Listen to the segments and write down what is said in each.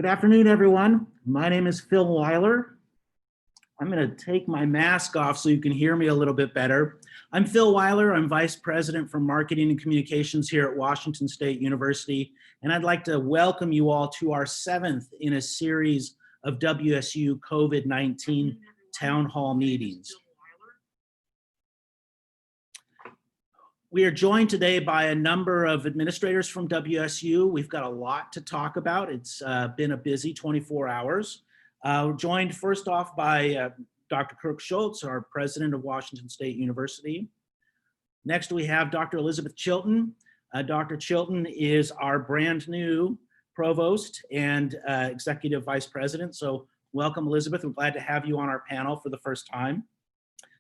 Good afternoon, everyone. My name is Phil Weiler. I'm going to take my mask off so you can hear me a little bit better. I'm Phil Weiler. I'm Vice President for Marketing and Communications here at Washington State University, and I'd like to welcome you all to our 7th in a series of WSU COVID-19 town hall meetings. We are joined today by a number of administrators from WSU. We've got a lot to talk about. It's been a busy 24 hours. We're joined first off by Dr. Kirk Schultz, our president of Washington State University. Next, we have Dr. Elizabeth Chilton. Dr. Chilton is our brand new provost and executive vice president. So welcome, Elizabeth. We're glad to have you on our panel for the first time.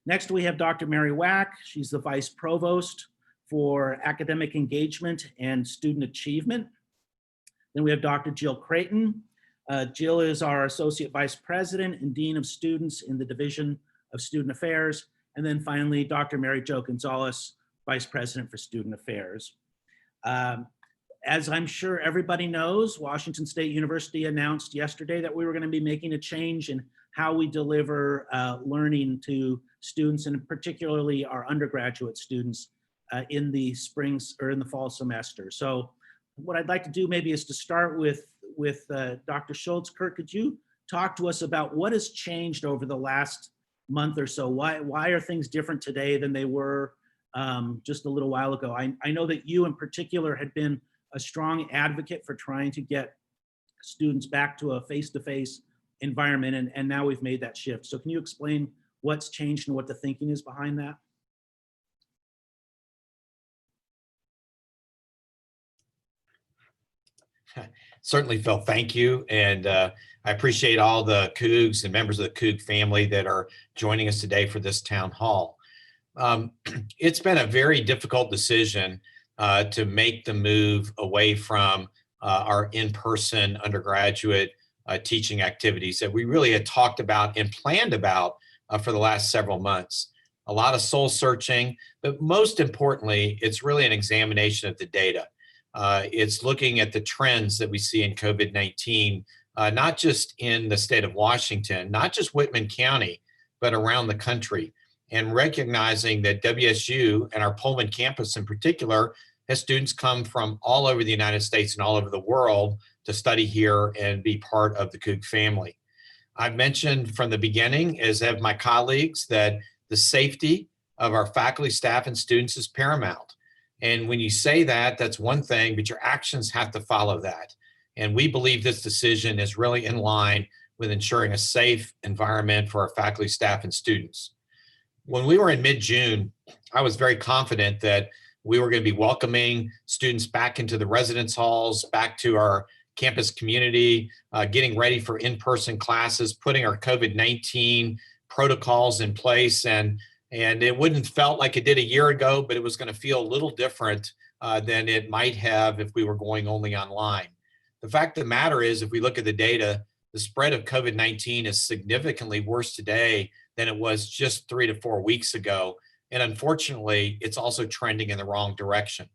Next, we have Dr. Mary Wack. She's the vice provost for academic engagement and student achievement. Then we have Dr. Jill Creighton. Jill is our associate vice president and dean of students in the Division of Student Affairs. And then finally, Dr. Mary Jo Gonzalez, vice president for student affairs. As I'm sure everybody knows, Washington State University announced yesterday that we were going to be making a change in how we deliver learning to students, and particularly our undergraduate students in the spring or in the fall semester. So what I'd like to do maybe is to start with Dr. Schultz. Kirk, could you talk to us about what has changed over the last month or so? Why are things different today than they were just a little while ago? I know that you in particular had been a strong advocate for trying to get students back to a face-to-face environment, and now we've made that shift. So can you explain what's changed and what the thinking is behind that? Certainly, Phil, thank you. And I appreciate all the Cougs and members of the Coug family that are joining us today for this town hall. It's been a very difficult decision to make the move away from our in-person undergraduate teaching activities that we really had talked about and planned about for the last several months. A lot of soul searching, but most importantly, it's really an examination of the data. It's looking at the trends that we see in COVID-19, not just in the state of Washington, not just Whitman County, but around the country, and recognizing that WSU and our Pullman campus in particular has students come from all over the United States and all over the world to study here and be part of the Coug family. I've mentioned from the beginning, as have my colleagues, that the safety of our faculty, staff, and students is paramount. And when you say that, that's one thing, but your actions have to follow that. And we believe this decision is really in line with ensuring a safe environment for our faculty, staff, and students. When we were in mid-June, I was very confident that we were going to be welcoming students back into the residence halls, back to our campus community, getting ready for in-person classes, putting our COVID-19 protocols in place, and it wouldn't felt like it did a year ago, but it was going to feel a little different than it might have if we were going only online. The fact of the matter is, if we look at the data, the spread of COVID-19 is significantly worse today than it was just 3 to 4 weeks ago. And unfortunately, it's also trending in the wrong direction.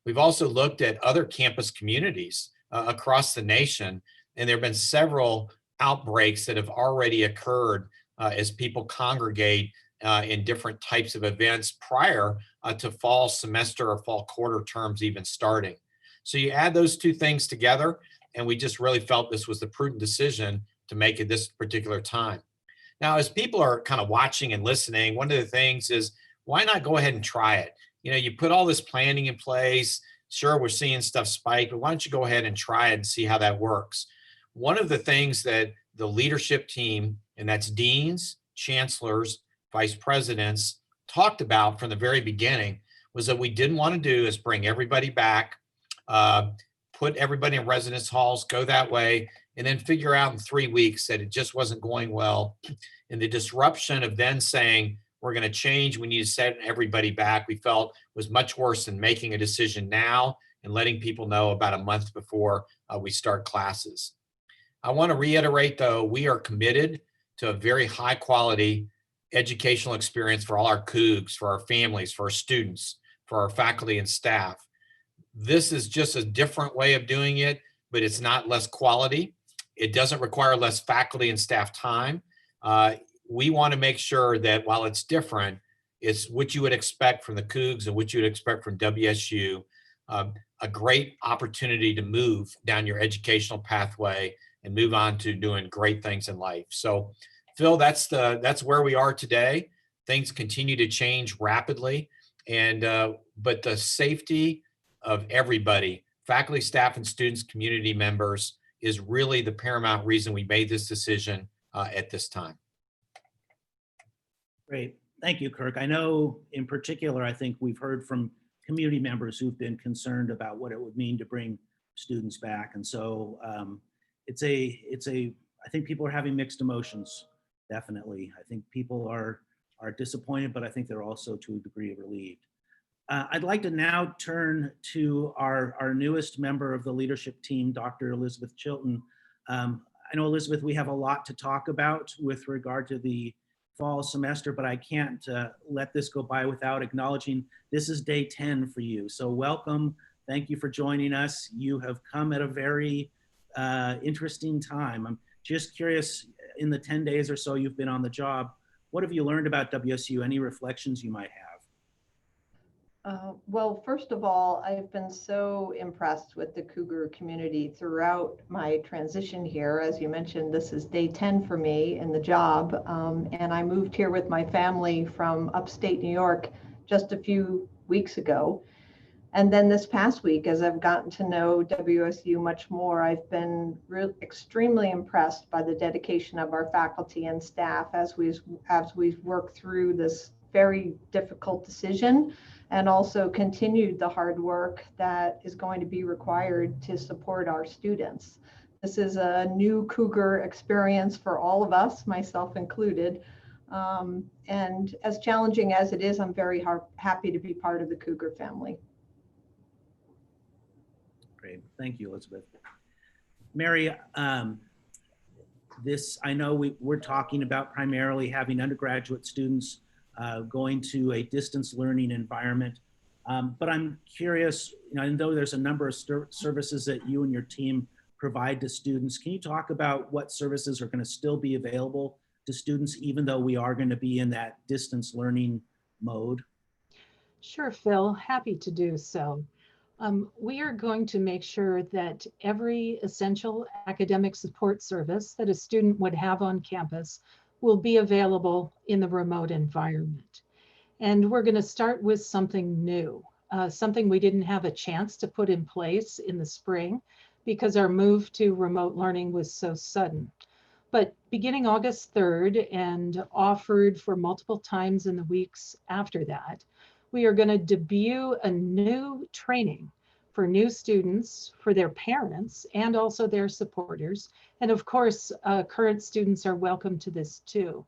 We've also looked at other campus communities across the nation, and there have been several outbreaks that have already occurred as people congregate in different types of events prior to fall semester or fall quarter terms even starting. So you add those two things together, and we just really felt this was the prudent decision to make at this particular time. Now, as people are kind of watching and listening, one of the things is, why not go ahead and try it? You know, you put all this planning in place. Sure, we're seeing stuff spike, but why don't you go ahead and try it and see how that works? One of the things that the leadership team, and that's deans, chancellors, vice presidents, talked about from the very beginning was that we didn't want to do is bring everybody back, put everybody in residence halls, go that way, and then figure out in 3 weeks that it just wasn't going well. And the disruption of then saying, we're going to change, we need to set everybody back, we felt was much worse than making a decision now and letting people know about a month before we start classes. I want to reiterate, though, we are committed to a very high quality educational experience for all our Cougs, for our families, for our students, for our faculty and staff. This is just a different way of doing it, but it's not less quality. It doesn't require less faculty and staff time. We want to make sure that while it's different, it's what you would expect from the Cougs and what you would expect from WSU, a great opportunity to move down your educational pathway and move on to doing great things in life. So, Phil, that's where we are today. Things continue to change rapidly, and but the safety of everybody, faculty, staff, and students, community members, is really the paramount reason we made this decision at this time. Great. Thank you, Kirk. I know in particular, I think we've heard from community members who've been concerned about what it would mean to bring students back. And so I think people are having mixed emotions, definitely. I think people are disappointed, but I think they're also to a degree relieved. I'd like to now turn to our newest member of the leadership team, Dr. Elizabeth Chilton. I know, Elizabeth, we have a lot to talk about with regard to the fall semester, but I can't let this go by without acknowledging this is day 10 for you. So welcome. Thank you for joining us. You have come at a very interesting time. I'm just curious, in the 10 days or so you've been on the job, what have you learned about WSU? Any reflections you might have? Well, first of all, I've been so impressed with the Cougar community throughout my transition here. As you mentioned, this is day 10 for me in the job, and I moved here with my family from upstate New York just a few weeks ago. And then this past week, as I've gotten to know WSU much more, I've been extremely impressed by the dedication of our faculty and staff as we've worked through this very difficult decision, and also continued the hard work that is going to be required to support our students. This is a new Cougar experience for all of us, myself included. And as challenging as it is, I'm very happy to be part of the Cougar family. Great, thank you, Elizabeth. Mary, I know we're talking about primarily having undergraduate students going to a distance learning environment. But I'm curious, I know there's a number of services that you and your team provide to students. Can you talk about what services are going to still be available to students, even though we are going to be in that distance learning mode? Sure, Phil, happy to do so. We are going to make sure that every essential academic support service that a student would have on campus will be available in the remote environment. And we're going to start with something new, something we didn't have a chance to put in place in the spring because our move to remote learning was so sudden. But beginning August 3rd and offered for multiple times in the weeks after that, we are going to debut a new training for new students, for their parents, and also their supporters. And of course, current students are welcome to this too.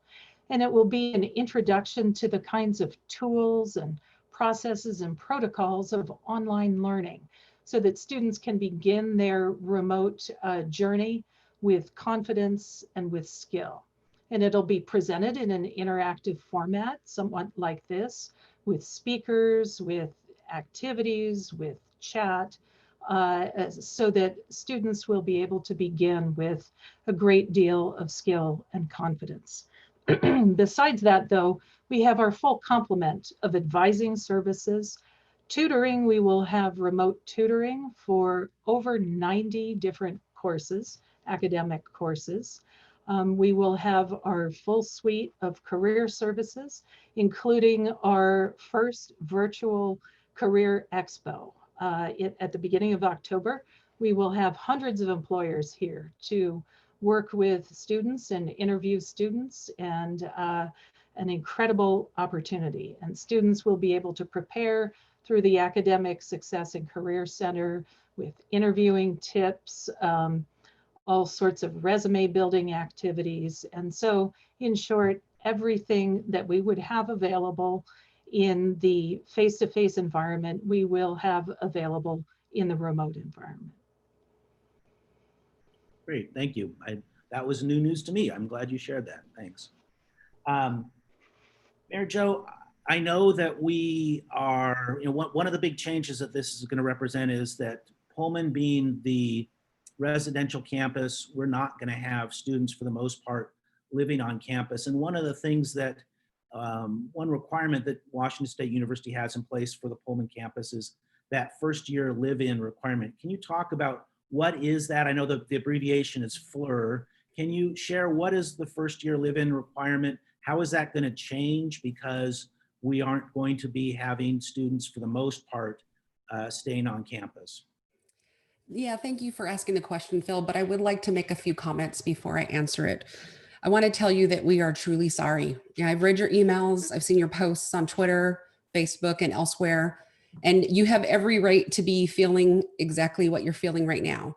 And it will be an introduction to the kinds of tools and processes and protocols of online learning so that students can begin their remote journey with confidence and with skill. And it'll be presented in an interactive format, somewhat like this, with speakers, with activities, with chat, so that students will be able to begin with a great deal of skill and confidence. Besides that, though, we have our full complement of advising services. Tutoring, we will have remote tutoring for over 90 different courses, academic courses. We will have our full suite of career services, including our first virtual career expo. At the beginning of October, we will have hundreds of employers here to work with students and interview students, and an incredible opportunity. And students will be able to prepare through the Academic Success and Career Center with interviewing tips, all sorts of resume building activities. And so, in short, everything that we would have available in the face-to-face environment, we will have available in the remote environment. Great, thank you. That was new news to me. I'm glad you shared that. Thanks. Mayor Joe, I know that we are, one of the big changes that this is going to represent is that Pullman being the residential campus. We're not going to have students for the most part living on campus. And one of the things that, one requirement that Washington State University has in place for the Pullman campus is that first year live-in requirement. Can you talk about what is that? I know that the abbreviation is FLIR. Can you share what is the first year live-in requirement? How is that going to change because we aren't going to be having students for the most part staying on campus? Yeah, thank you for asking the question, Phil, but I would like to make a few comments before I answer it. I want to tell you that we are truly sorry. Yeah, I've read your emails, I've seen your posts on Twitter, Facebook, and elsewhere, and you have every right to be feeling exactly what you're feeling right now.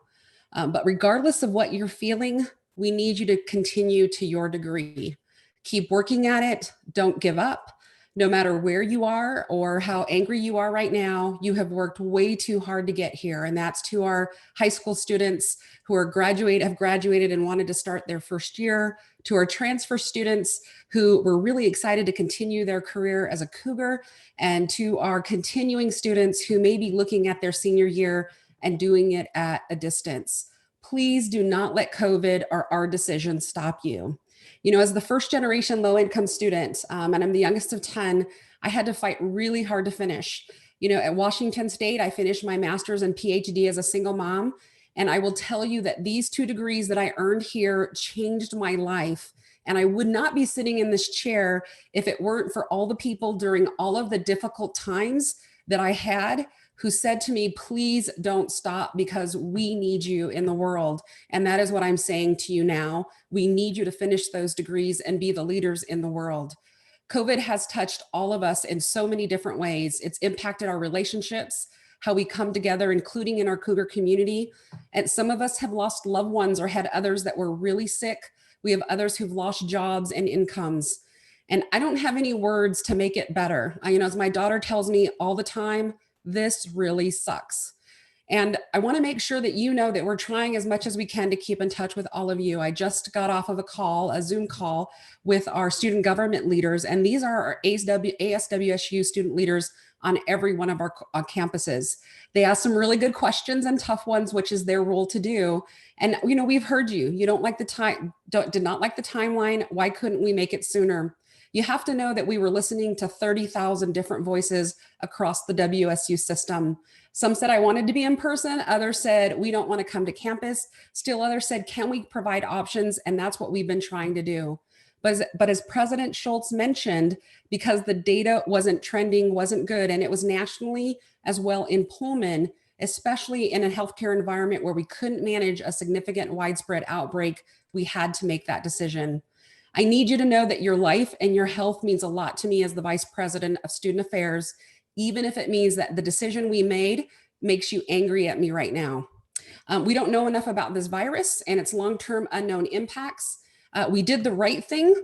But regardless of what you're feeling, we need you to continue to your degree. Keep working at it, don't give up. No matter where you are or how angry you are right now, you have worked way too hard to get here. And that's to our high school students who have graduated and wanted to start their first year, to our transfer students who were really excited to continue their career as a Cougar, and to our continuing students who may be looking at their senior year and doing it at a distance. Please do not let COVID or our decisions stop you. You know, as the first generation low-income student, and I'm the youngest of 10, I had to fight really hard to finish. You know, at Washington State, I finished my master's and PhD as a single mom. And I will tell you that these 2 degrees that I earned here changed my life. And I would not be sitting in this chair if it weren't for all the people during all of the difficult times that I had who said to me, please don't stop because we need you in the world. And that is what I'm saying to you now. We need you to finish those degrees and be the leaders in the world. COVID has touched all of us in so many different ways. It's impacted our relationships, how we come together, including in our Cougar community. And some of us have lost loved ones or had others that were really sick. We have others who've lost jobs and incomes. And I don't have any words to make it better. You know, as my daughter tells me all the time, this really sucks. And I want to make sure that you know that we're trying as much as we can to keep in touch with all of you. I just got off of a Zoom call with our student government leaders, and these are our ASWSU student leaders on every one of our campuses. They asked some really good questions and tough ones, which is their role to do. And you know, we've heard you. You don't like the time, did not like the timeline. Why couldn't we make it sooner? You have to know that we were listening to 30,000 different voices across the WSU system. Some said, I wanted to be in person. Others said, we don't want to come to campus. Still others said, can we provide options? And that's what we've been trying to do. But as President Schultz mentioned, because the data wasn't trending, wasn't good, and it was nationally as well in Pullman, especially in a healthcare environment where we couldn't manage a significant widespread outbreak, we had to make that decision. I need you to know that your life and your health means a lot to me as the Vice President of Student Affairs, even if it means that the decision we made makes you angry at me right now. We don't know enough about this virus and its long-term unknown impacts. We did the right thing.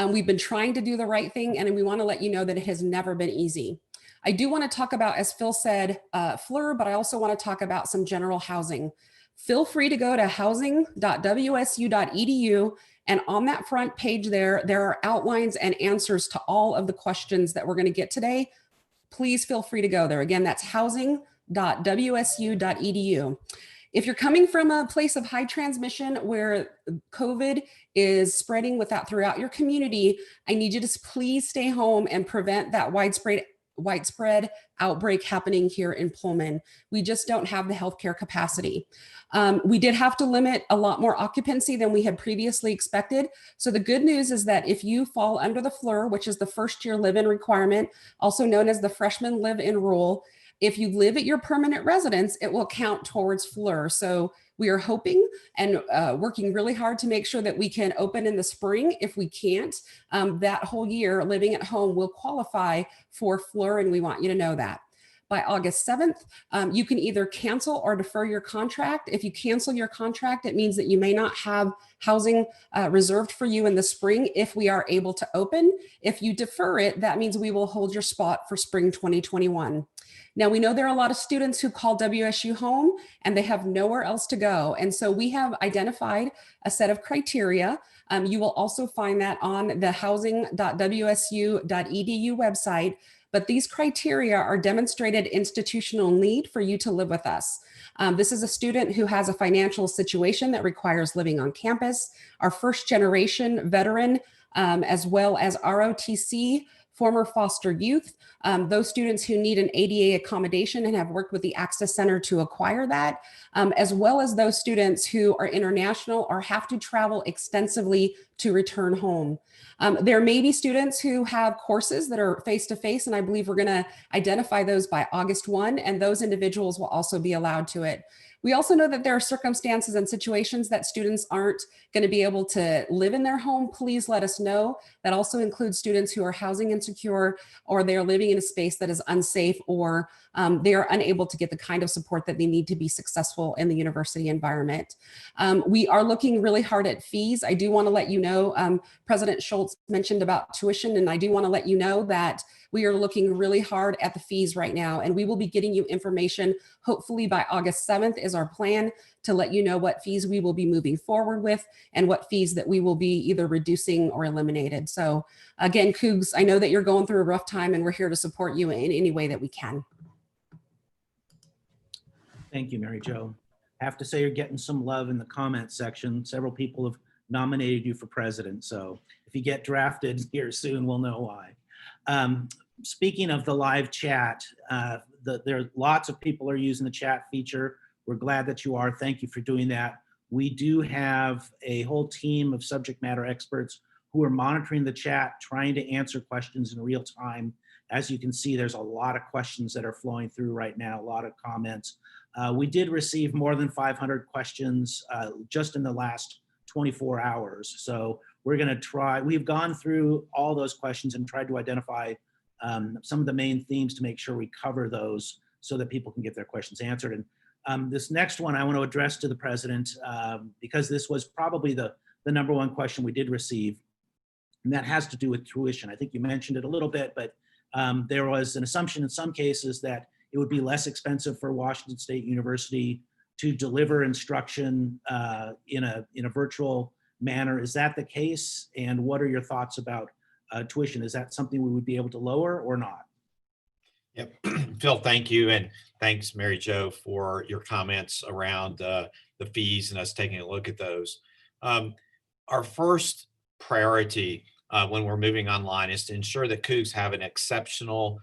We've been trying to do the right thing, and we want to let you know that it has never been easy. I do want to talk about, as Phil said, FLIR, but I also want to talk about some general housing. Feel free to go to housing.wsu.edu. And on that front page there are outlines and answers to all of the questions that we're going to get today. Please feel free to go there. Again, that's housing.wsu.edu. If you're coming from a place of high transmission where COVID is spreading throughout your community, I need you to please stay home and prevent that widespread outbreak happening here in Pullman. We just don't have the healthcare capacity. We did have to limit a lot more occupancy than we had previously expected. So the good news is that if you fall under the FLIR, which is the first year live-in requirement, also known as the freshman live-in rule, if you live at your permanent residence, it will count towards FLIR. So we are hoping and working really hard to make sure that we can open in the spring. If we can't, that whole year living at home will qualify for FLIR, and we want you to know that. By August 7th, you can either cancel or defer your contract. If you cancel your contract, it means that you may not have housing reserved for you in the spring if we are able to open. If you defer it, that means we will hold your spot for spring 2021. Now, we know there are a lot of students who call WSU home and they have nowhere else to go. And so we have identified a set of criteria. You will also find that on the housing.wsu.edu website. but these criteria are demonstrated institutional need for you to live with us. This is a student who has a financial situation that requires living on campus, our first generation veteran, as well as ROTC, former foster youth, those students who need an ADA accommodation and have worked with the Access Center to acquire that, as well as those students who are international or have to travel extensively to return home. There may be students who have courses that are face-to-face, and I believe we're going to identify those by August 1, and those individuals will also be allowed to it. We also know that there are circumstances and situations that students aren't going to be able to live in their home. Please let us know. That also includes students who are housing insecure, or they are living in a space that is unsafe, or they are unable to get the kind of support that they need to be successful in the university environment. We are looking really hard at fees. I do want to let you know, President Schultz mentioned about tuition, and I do want to let you know that we are looking really hard at the fees right now, and we will be getting you information hopefully by August 7th is our plan, to let you know what fees we will be moving forward with and what fees that we will be either reducing or eliminated. So again, Cougs, I know that you're going through a rough time, and we're here to support you in any way that we can. Thank you, Mary Jo. I have to say you're getting some love in the comments section. Several people have nominated you for president. So if you get drafted here soon, we'll know why. Speaking of the live chat, there are lots of people are using the chat feature. We're glad that you are. Thank you for doing that. We do have a whole team of subject matter experts who are monitoring the chat, trying to answer questions in real time. As you can see, there's a lot of questions that are flowing through right now, a lot of comments. We did receive more than 500 questions just in the last 24 hours. So we're going to try, we've gone through all those questions and tried to identify some of the main themes to make sure we cover those so that people can get their questions answered. And this next one I want to address to the president because this was probably the number one question we did receive, and that has to do with tuition. I think you mentioned it a little bit, but there was an assumption in some cases that it would be less expensive for Washington State University to deliver instruction in a virtual manner. Is that the case? And what are your thoughts about tuition? Is that something we would be able to lower or not? Yep. Phil, thank you. And thanks, Mary Jo, for your comments around the fees and us taking a look at those. Our first priority when we're moving online is to ensure that Cougs have an exceptional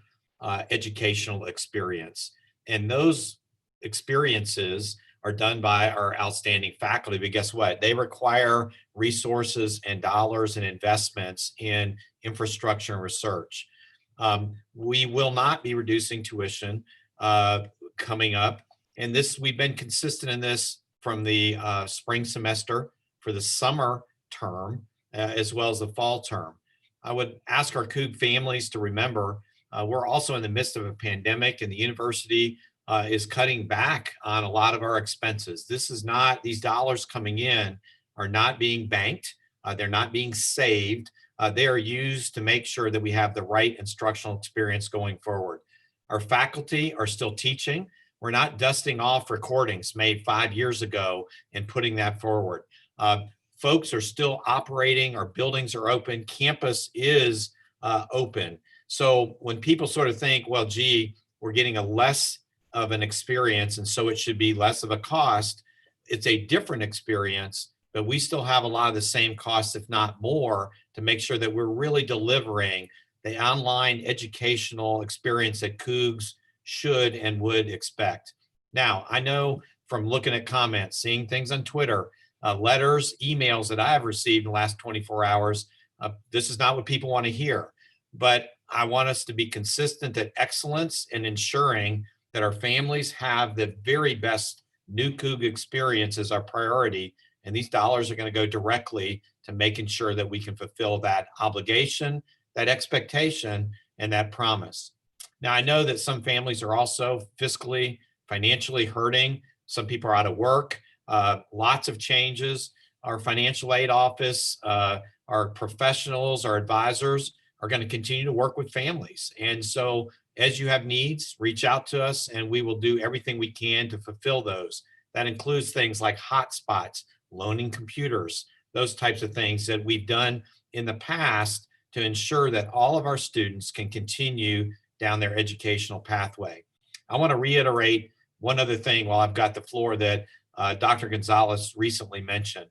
educational experience. And those experiences are done by our outstanding faculty, but guess what? They require resources and dollars and investments in infrastructure and research. We will not be reducing tuition coming up. And this, we've been consistent in this from the spring semester for the summer term, as well as the fall term. I would ask our Coug families to remember, we're also in the midst of a pandemic, and the university is cutting back on a lot of our expenses. This is not, these dollars coming in are not being banked. They're not being saved. They are used to make sure that we have the right instructional experience going forward. Our faculty are still teaching. We're not dusting off recordings made 5 years ago and putting that forward. Folks are still operating. Our buildings are open. Campus is open. So when people sort of think, well, gee, we're getting a less of an experience, and so it should be less of a cost, it's a different experience, but we still have a lot of the same costs, if not more, to make sure that we're really delivering the online educational experience that Cougs should and would expect. Now, I know from looking at comments, seeing things on Twitter, letters, emails that I have received in the last 24 hours, this is not what people want to hear. But I want us to be consistent at excellence in ensuring that our families have the very best new Coug experience as our priority. And these dollars are going to go directly to making sure that we can fulfill that obligation, that expectation, and that promise. Now, I know that some families are also fiscally, financially hurting. Some people are out of work, lots of changes. Our financial aid office, our professionals, our advisors are going to continue to work with families. And so as you have needs, reach out to us and we will do everything we can to fulfill those. That includes things like hotspots, loaning computers, those types of things that we've done in the past to ensure that all of our students can continue down their educational pathway. I want to reiterate one other thing while I've got the floor that Dr. Gonzalez recently mentioned.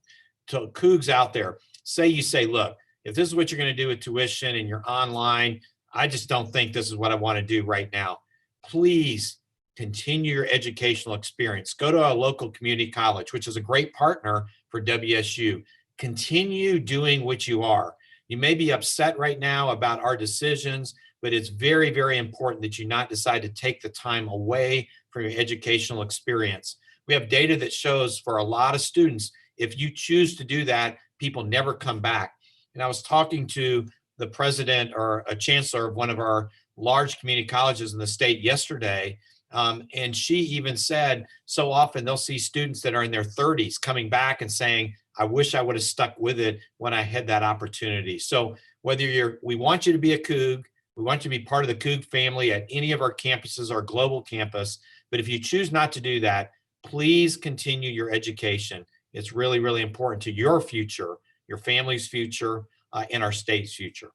To Cougs out there, you say, look, if this is what you're going to do with tuition and you're online, I just don't think this is what I want to do right now. Please continue your educational experience. Go to a local community college, which is a great partner for WSU. Continue doing what you are. You may be upset right now about our decisions, but it's very, very important that you not decide to take the time away from your educational experience. We have data that shows for a lot of students, if you choose to do that, people never come back. And I was talking to the president or a chancellor of one of our large community colleges in the state yesterday, and she even said so often they'll see students that are in their 30s coming back and saying, I wish I would have stuck with it when I had that opportunity. So whether we want you to be a Coug, we want you to be part of the Coug family at any of our campuses, our global campus. But if you choose not to do that, please continue your education. It's really, really important to your future, your family's future, and our state's future.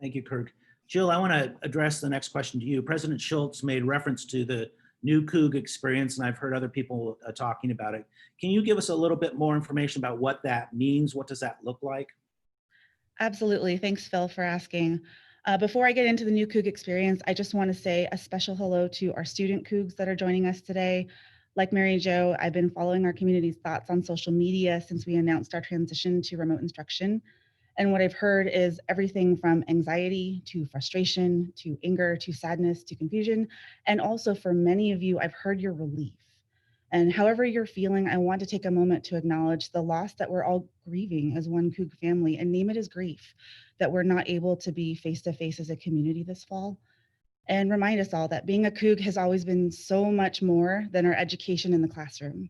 Thank you, Kirk. Jill, I want to address the next question to you. President Schultz made reference to the new Coug experience, and I've heard other people talking about it. Can you give us a little bit more information about what that means? What does that look like? Absolutely. Thanks, Phil, for asking. Before I get into the new Coug experience, I just want to say a special hello to our student Cougs that are joining us today. Like Mary Jo, I've been following our community's thoughts on social media since we announced our transition to remote instruction. And what I've heard is everything from anxiety to frustration, to anger, to sadness, to confusion. And also for many of you, I've heard your relief. And however you're feeling, I want to take a moment to acknowledge the loss that we're all grieving as one Coug family, and name it as grief, that we're not able to be face-to-face as a community this fall. And remind us all that being a Coug has always been so much more than our education in the classroom.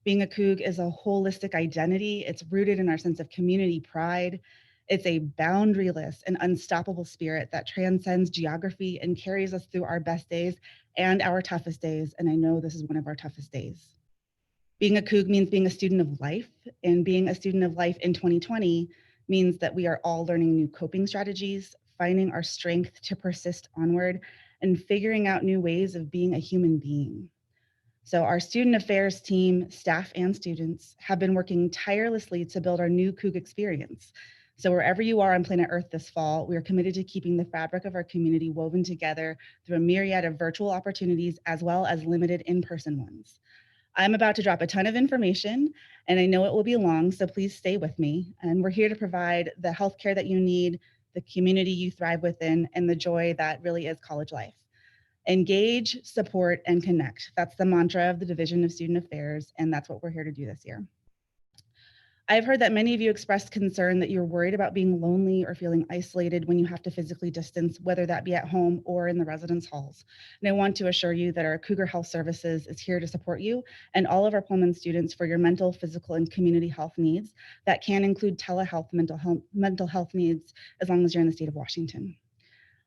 Being a Coug is a holistic identity. It's rooted in our sense of community pride. It's a boundaryless and unstoppable spirit that transcends geography and carries us through our best days and our toughest days. And I know this is one of our toughest days. Being a Coug means being a student of life, and being a student of life in 2020 means that we are all learning new coping strategies, finding our strength to persist onward, and figuring out new ways of being a human being. So our student affairs team, staff, and students have been working tirelessly to build our new Coug experience. So wherever you are on planet Earth this fall, we are committed to keeping the fabric of our community woven together through a myriad of virtual opportunities as well as limited in-person ones. I'm about to drop a ton of information, and I know it will be long, so please stay with me. And we're here to provide the healthcare that you need, the community you thrive within, and the joy that really is college life. Engage, support, and connect. That's the mantra of the Division of Student Affairs, and that's what we're here to do this year. I've heard that many of you expressed concern that you're worried about being lonely or feeling isolated when you have to physically distance, whether that be at home or in the residence halls. And I want to assure you that our Cougar Health Services is here to support you and all of our Pullman students for your mental, physical, and community health needs. That can include telehealth mental health needs as long as you're in the state of Washington.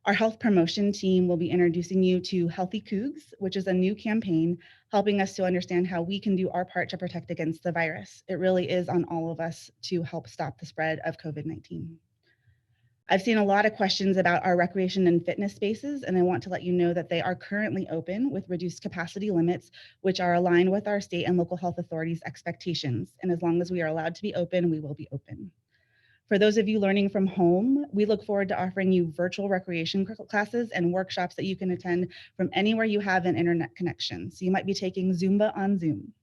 Our health promotion team will be introducing you to Healthy Cougs, which is a new campaign helping us to understand how we can do our part to protect against the virus. It really is on all of us to help stop the spread of COVID-19. I've seen a lot of questions about our recreation and fitness spaces, and I want to let you know that they are currently open with reduced capacity limits, which are aligned with our state and local health authorities' expectations. And as long as we are allowed to be open, we will be open. For those of you learning from home, we look forward to offering you virtual recreation classes and workshops that you can attend from anywhere you have an internet connection. So you might be taking Zumba on Zoom.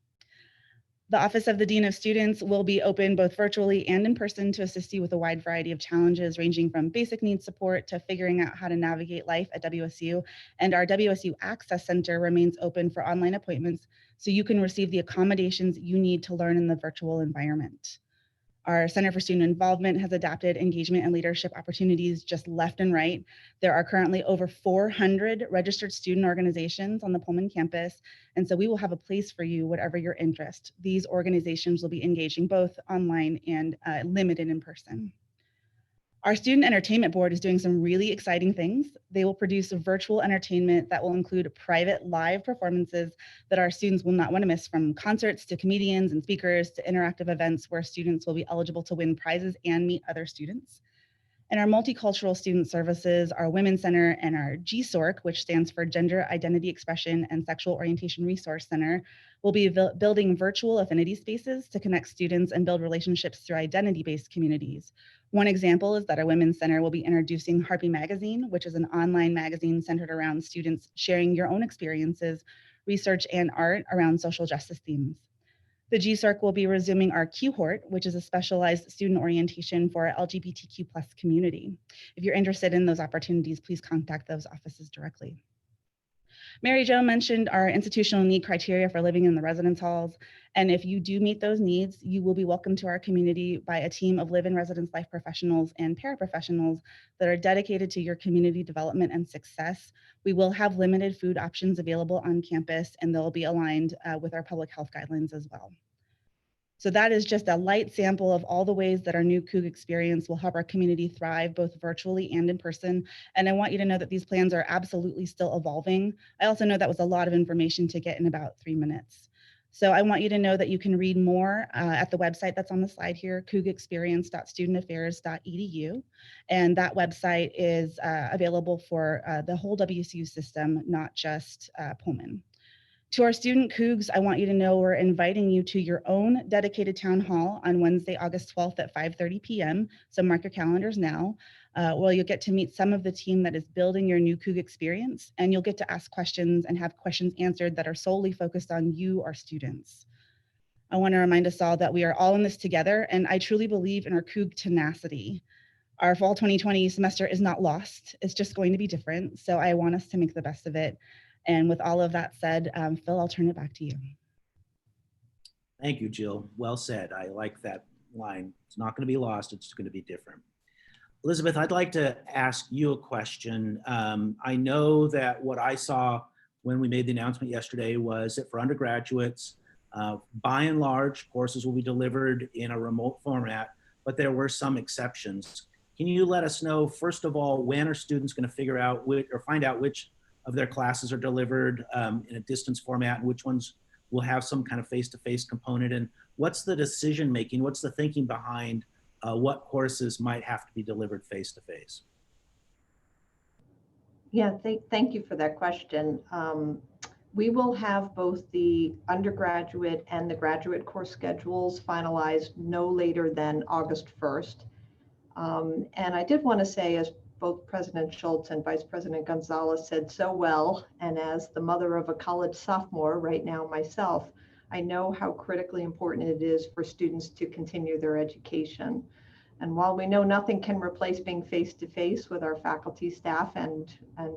The Office of the Dean of Students will be open both virtually and in person to assist you with a wide variety of challenges ranging from basic needs support to figuring out how to navigate life at WSU. And our WSU Access Center remains open for online appointments so you can receive the accommodations you need to learn in the virtual environment. Our Center for Student Involvement has adapted engagement and leadership opportunities just left and right. There are currently over 400 registered student organizations on the Pullman campus, and so we will have a place for you, whatever your interest. These organizations will be engaging both online and limited in person. Our Student Entertainment Board is doing some really exciting things. They will produce virtual entertainment that will include private live performances that our students will not want to miss, from concerts to comedians and speakers to interactive events where students will be eligible to win prizes and meet other students. And our multicultural student services, our Women's Center, and our GSORC, which stands for Gender Identity Expression and Sexual Orientation Resource Center, will be building virtual affinity spaces to connect students and build relationships through identity-based communities. One example is that our Women's Center will be introducing Harpy Magazine, which is an online magazine centered around students sharing your own experiences, research, and art around social justice themes. The GSORC will be resuming our QHORT, which is a specialized student orientation for our LGBTQ+ community. If you're interested in those opportunities, please contact those offices directly. Mary Jo mentioned our institutional need criteria for living in the residence halls. And if you do meet those needs, you will be welcomed to our community by a team of live-in residence life professionals and paraprofessionals that are dedicated to your community development and success. We will have limited food options available on campus, and they'll be aligned with our public health guidelines as well. So that is just a light sample of all the ways that our new Coug experience will help our community thrive, both virtually and in person. And I want you to know that these plans are absolutely still evolving. I also know that was a lot of information to get in about 3 minutes. So I want you to know that you can read more at the website that's on the slide here, cougexperience.studentaffairs.edu. And that website is available for the whole WSU system, not just Pullman. To our student Cougs, I want you to know we're inviting you to your own dedicated town hall on Wednesday, August 12th at 5:30 p.m. So mark your calendars now. Well, you'll get to meet some of the team that is building your new Coug experience, and you'll get to ask questions and have questions answered that are solely focused on you, our students. I want to remind us all that we are all in this together, and I truly believe in our Coug tenacity. Our fall 2020 semester is not lost. It's just going to be different. So I want us to make the best of it. And with all of that said, Phil, I'll turn it back to you. Thank you, Jill. Well said. I like that line. It's not going to be lost. It's going to be different. Elizabeth, I'd like to ask you a question. I know that what I saw when we made the announcement yesterday was that for undergraduates, by and large, courses will be delivered in a remote format, but there were some exceptions. Can you let us know, first of all, when are students going to figure out or find out which of their classes are delivered in a distance format and which ones will have some kind of face-to-face component? And what's the decision making? What's the thinking behind what courses might have to be delivered face-to-face? Yeah, thank you for that question. We will have both the undergraduate and the graduate course schedules finalized no later than August 1st. And I did want to say, as both President Schultz and Vice President Gonzalez said so well, and as the mother of a college sophomore right now myself, I know how critically important it is for students to continue their education. And while we know nothing can replace being face-to-face with our faculty, staff, and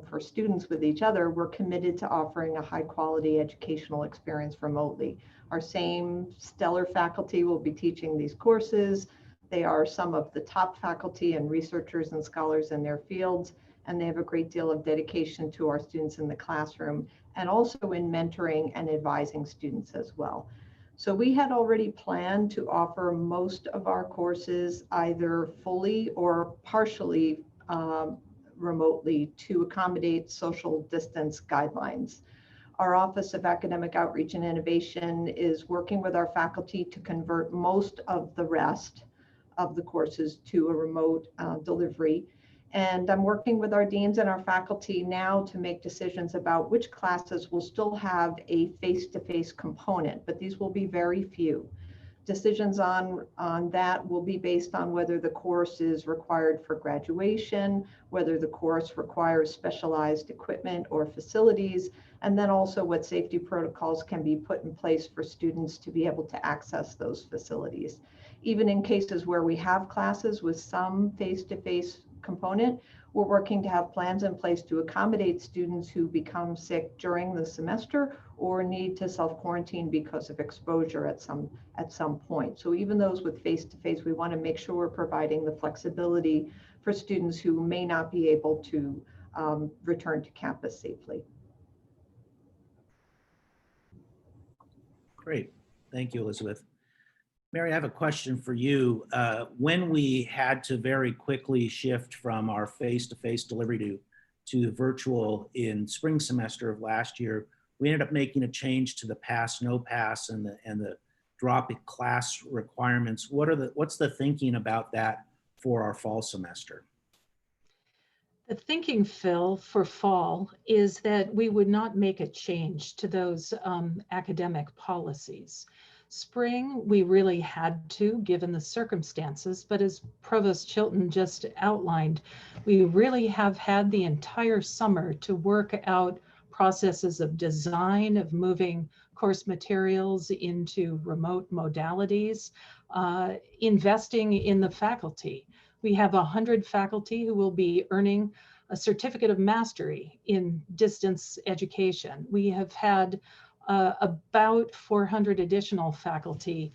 for students with each other, we're committed to offering a high-quality educational experience remotely. Our same stellar faculty will be teaching these courses. They are some of the top faculty and researchers and scholars in their fields, and they have a great deal of dedication to our students in the classroom and also in mentoring and advising students as well. So we had already planned to offer most of our courses either fully or partially remotely to accommodate social distance guidelines. Our Office of Academic Outreach and Innovation is working with our faculty to convert most of the rest of the courses to a remote delivery. And I'm working with our deans and our faculty now to make decisions about which classes will still have a face-to-face component, but these will be very few. Decisions on that will be based on whether the course is required for graduation, whether the course requires specialized equipment or facilities, and then also what safety protocols can be put in place for students to be able to access those facilities. Even in cases where we have classes with some face-to-face component, we're working to have plans in place to accommodate students who become sick during the semester or need to self-quarantine because of exposure at some point. So even those with face-to-face, we want to make sure we're providing the flexibility for students who may not be able to return to campus safely. Great. Thank you, Elizabeth. Mary, I have a question for you. When we had to very quickly shift from our face-to-face delivery to virtual in spring semester of last year, we ended up making a change to the pass, no pass, and the drop in class requirements. What's the thinking about that for our fall semester? The thinking, Phil, for fall is that we would not make a change to those academic policies. Spring, we really had to, given the circumstances, but as Provost Chilton just outlined, we really have had the entire summer to work out processes of design, of moving course materials into remote modalities, investing in the faculty. We have 100 faculty who will be earning a certificate of mastery in distance education. We have had about 400 additional faculty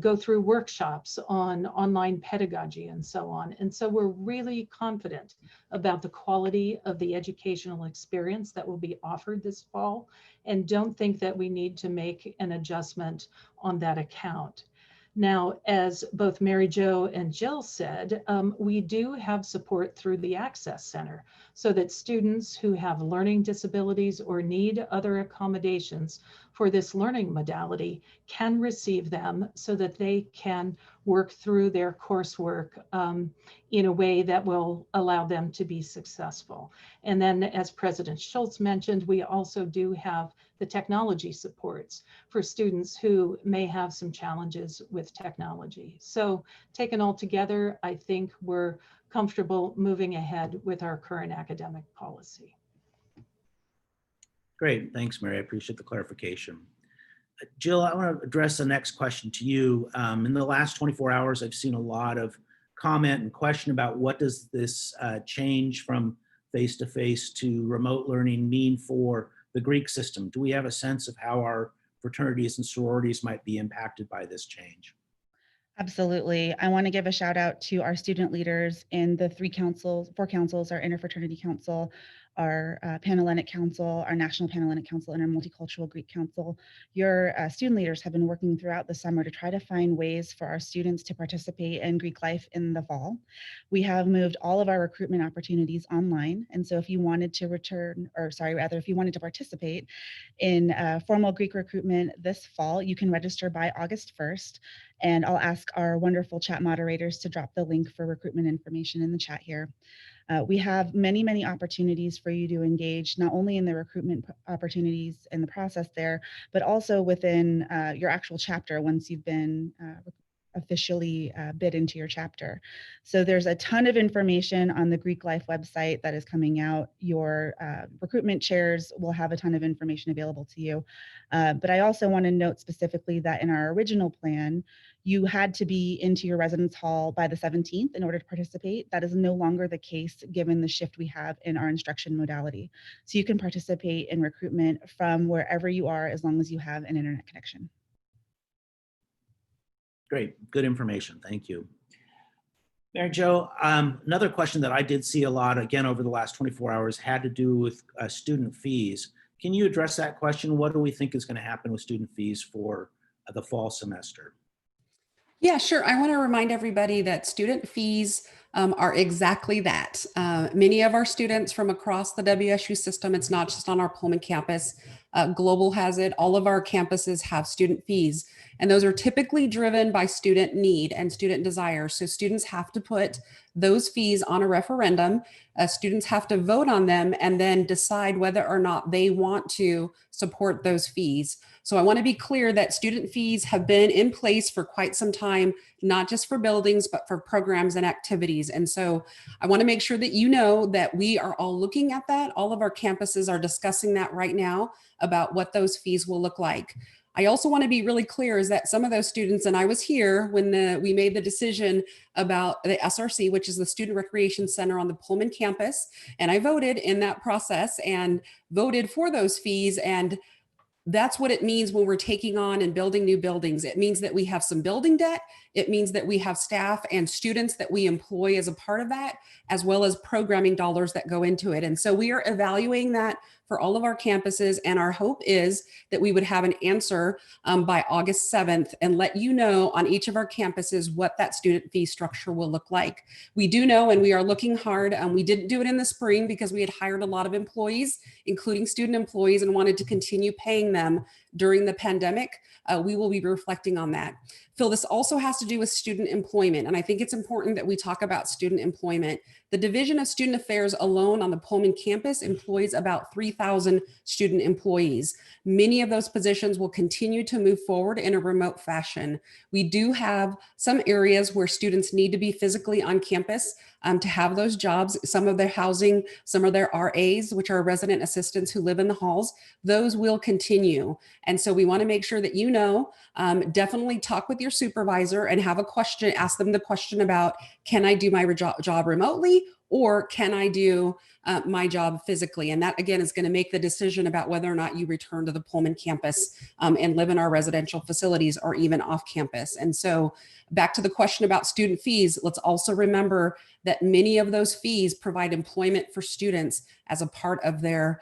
go through workshops on online pedagogy and so on. And so we're really confident about the quality of the educational experience that will be offered this fall, and don't think that we need to make an adjustment on that account. Now, as both Mary Jo and Jill said, we do have support through the Access Center so that students who have learning disabilities or need other accommodations for this learning modality can receive them so that they can work through their coursework in a way that will allow them to be successful. And then, as President Schultz mentioned, we also do have the technology supports for students who may have some challenges with technology. So taken all together, I think we're comfortable moving ahead with our current academic policy. Great, thanks, Mary. I appreciate the clarification. Jill, I want to address the next question to you. In the last 24 hours, I've seen a lot of comment and question about what does this change from face-to-face to remote learning mean for the Greek system? Do we have a sense of how our fraternities and sororities might be impacted by this change? Absolutely. I want to give a shout out to our student leaders in the four councils, our Interfraternity Council, our Panhellenic Council, our National Panhellenic Council, and our Multicultural Greek Council. Your student leaders have been working throughout the summer to try to find ways for our students to participate in Greek life in the fall. We have moved all of our recruitment opportunities online. And so if you wanted to if you wanted to participate in formal Greek recruitment this fall, you can register by August 1st. And I'll ask our wonderful chat moderators to drop the link for recruitment information in the chat here. We have many, many opportunities for you to engage, not only in the recruitment opportunities in the process there, but also within your actual chapter once you've been officially bid into your chapter. So there's a ton of information on the Greek Life website that is coming out. Your recruitment chairs will have a ton of information available to you. But I also want to note specifically that in our original plan, you had to be into your residence hall by the 17th in order to participate. That is no longer the case given the shift we have in our instruction modality. So you can participate in recruitment from wherever you are as long as you have an internet connection. Great, good information, thank you. Mary Jo, another question that I did see a lot, again, over the last 24 hours had to do with student fees. Can you address that question? What do we think is going to happen with student fees for the fall semester? Yeah, sure. I want to remind everybody that student fees are exactly that. Many of our students from across the WSU system, it's not just on our Pullman campus, Global has it, all of our campuses have student fees, and those are typically driven by student need and student desire. So students have to put those fees on a referendum. Students have to vote on them and then decide whether or not they want to support those fees. So I want to be clear that student fees have been in place for quite some time, not just for buildings, but for programs and activities. And so I want to make sure that you know that we are all looking at that. All of our campuses are discussing that right now about what those fees will look like. I also want to be really clear is that some of those students, and I was here when we made the decision about the SRC, which is the Student Recreation Center on the Pullman campus, and I voted in that process and voted for those fees. And that's what it means when we're taking on and building new buildings. It means that we have some building debt. It means that we have staff and students that we employ as a part of that, as well as programming dollars that go into it. And so we are evaluating that for all of our campuses. And our hope is that we would have an answer by August 7th and let you know on each of our campuses what that student fee structure will look like. We do know, and we are looking hard. We didn't do it in the spring because we had hired a lot of employees, including student employees, and wanted to continue paying them during the pandemic, we will be reflecting on that. Phil, this also has to do with student employment. And I think it's important that we talk about student employment. The Division of Student Affairs alone on the Pullman campus employs about 3,000 student employees. Many of those positions will continue to move forward in a remote fashion. We do have some areas where students need to be physically on campus to have those jobs. Some of their housing, some of their RAs, which are resident assistants who live in the halls, those will continue. And so we want to make sure that you know, definitely talk with your supervisor and have a question, ask them the question about, can I do my job remotely, or can I do my job physically? And that, again, is going to make the decision about whether or not you return to the Pullman campus and live in our residential facilities or even off campus. And so back to the question about student fees, let's also remember that many of those fees provide employment for students as a part of their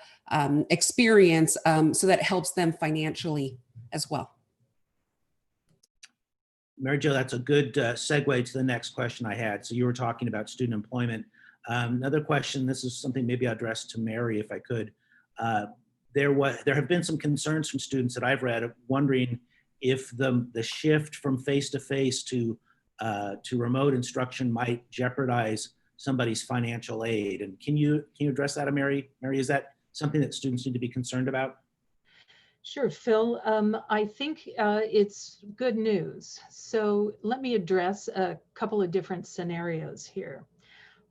experience, so that helps them financially as well. Mary Jo, that's a good segue to the next question I had. So you were talking about student employment. Another question, this is something maybe I'll address to Mary if I could. There have been some concerns from students that I've read wondering if the shift from face-to-face to remote instruction might jeopardize somebody's financial aid. And can you address that, Mary? Mary, is that something that students need to be concerned about? Sure, Phil. I think it's good news. So let me address a couple of different scenarios here.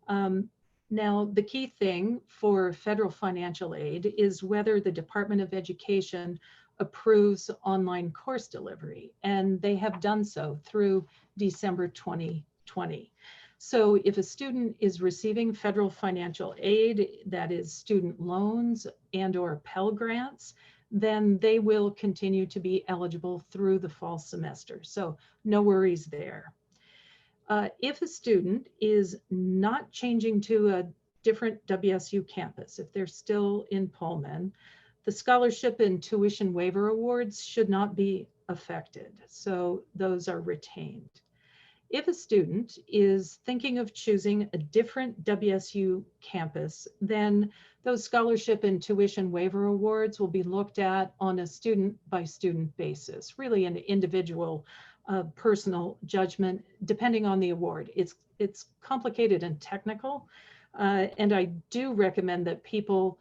Now, the key thing for federal financial aid is whether the Department of Education approves online course delivery, and they have done so through December 2020. So if a student is receiving federal financial aid, that is student loans and/or Pell Grants, then they will continue to be eligible through the fall semester. So no worries there. If a student is not changing to a different WSU campus, if they're still in Pullman, the scholarship and tuition waiver awards should not be affected. So those are retained. If a student is thinking of choosing a different WSU campus, then those scholarship and tuition waiver awards will be looked at on a student by student basis, really an individual personal judgment depending on the award. It's complicated and technical, and I do recommend that people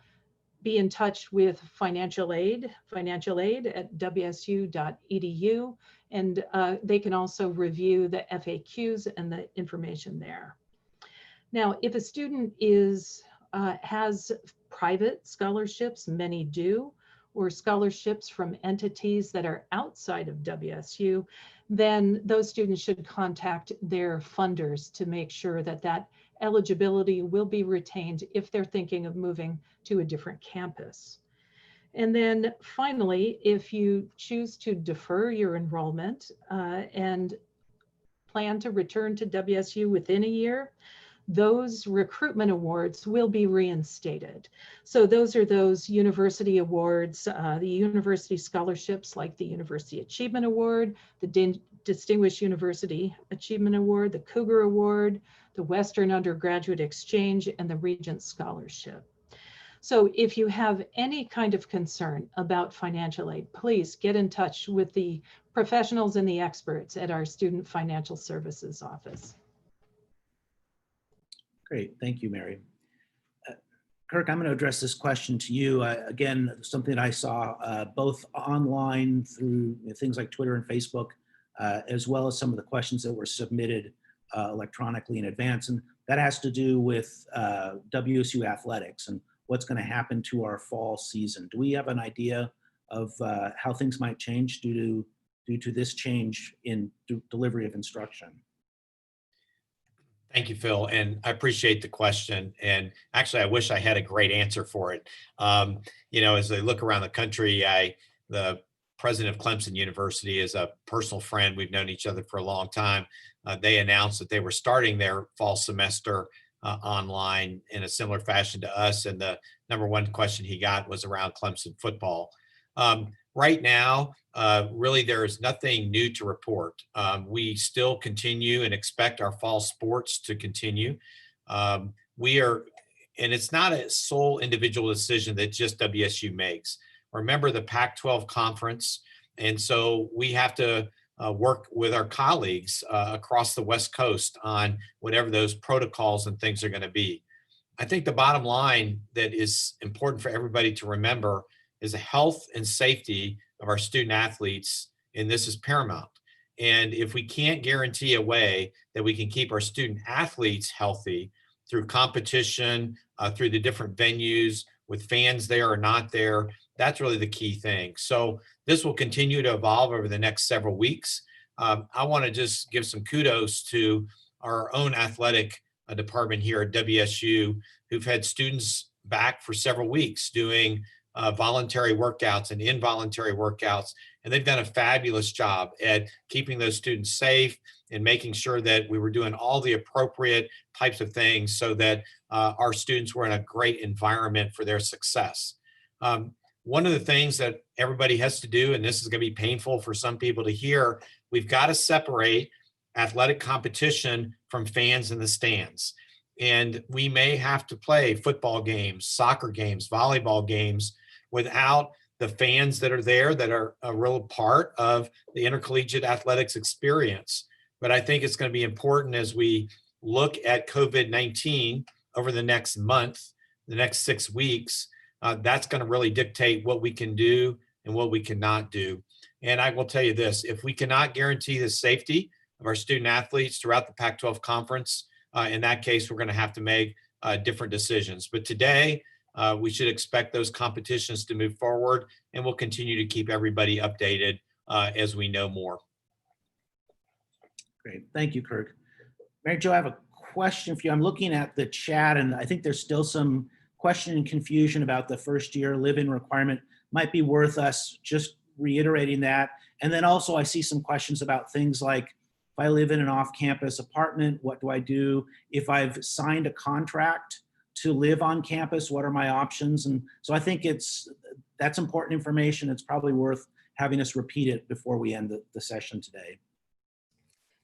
be in touch with financial aid at wsu.edu, and they can also review the FAQs and the information there. Now, if a student has private scholarships, many do, or scholarships from entities that are outside of WSU, then those students should contact their funders to make sure that that eligibility will be retained if they're thinking of moving to a different campus. And then finally, if you choose to defer your enrollment and plan to return to WSU within a year, those recruitment awards will be reinstated. So those are those university awards, the university scholarships like the University Achievement Award, the Distinguished University Achievement Award, the Cougar Award, the Western Undergraduate Exchange, and the Regent Scholarship. So if you have any kind of concern about financial aid, please get in touch with the professionals and the experts at our Student Financial Services Office. Great, thank you, Mary. Kirk, I'm going to address this question to you. Again, something I saw both online through things like Twitter and Facebook, as well as some of the questions that were submitted electronically in advance. And that has to do with WSU athletics and what's going to happen to our fall season. Do we have an idea of how things might change due to this change in delivery of instruction? Thank you, Phil, and I appreciate the question. And actually, I wish I had a great answer for it. As I look around the country, the president of Clemson University is a personal friend. We've known each other for a long time. They announced that they were starting their fall semester online in a similar fashion to us. And the number one question he got was around Clemson football. Right now, really, there is nothing new to report. We still continue and expect our fall sports to continue. And it's not a sole individual decision that just WSU makes. are a member of the Pac-12 conference. And so we have to work with our colleagues across the West Coast on whatever those protocols and things are going to be. I think the bottom line that is important for everybody to remember is the health and safety of our student athletes, and this is paramount. And if we can't guarantee a way that we can keep our student athletes healthy through competition, through the different venues, with fans there or not there, that's really the key thing. So this will continue to evolve over the next several weeks. I want to just give some kudos to our own athletic department here at WSU, who've had students back for several weeks doing voluntary workouts and involuntary workouts. And they've done a fabulous job at keeping those students safe and making sure that we were doing all the appropriate types of things so that our students were in a great environment for their success. One of the things that everybody has to do, and this is going to be painful for some people to hear, we've got to separate athletic competition from fans in the stands. And we may have to play football games, soccer games, volleyball games without the fans that are there that are a real part of the intercollegiate athletics experience. But I think it's going to be important as we look at COVID-19 over the next month, the next 6 weeks, that's going to really dictate what we can do and what we cannot do. And I will tell you this, if we cannot guarantee the safety of our student athletes throughout the Pac-12 conference, in that case, we're going to have to make different decisions. But today, we should expect those competitions to move forward, and we'll continue to keep everybody updated as we know more. Great. Thank you, Kirk. Mary Jo, I have a question for you. I'm looking at the chat, and I think there's still some question and confusion about the first year live-in requirement. Might be worth us just reiterating that. And then also I see some questions about things like, if I live in an off-campus apartment, what do I do? If I've signed a contract to live on campus, what are my options? And so I think that's important information. It's probably worth having us repeat it before we end the session today.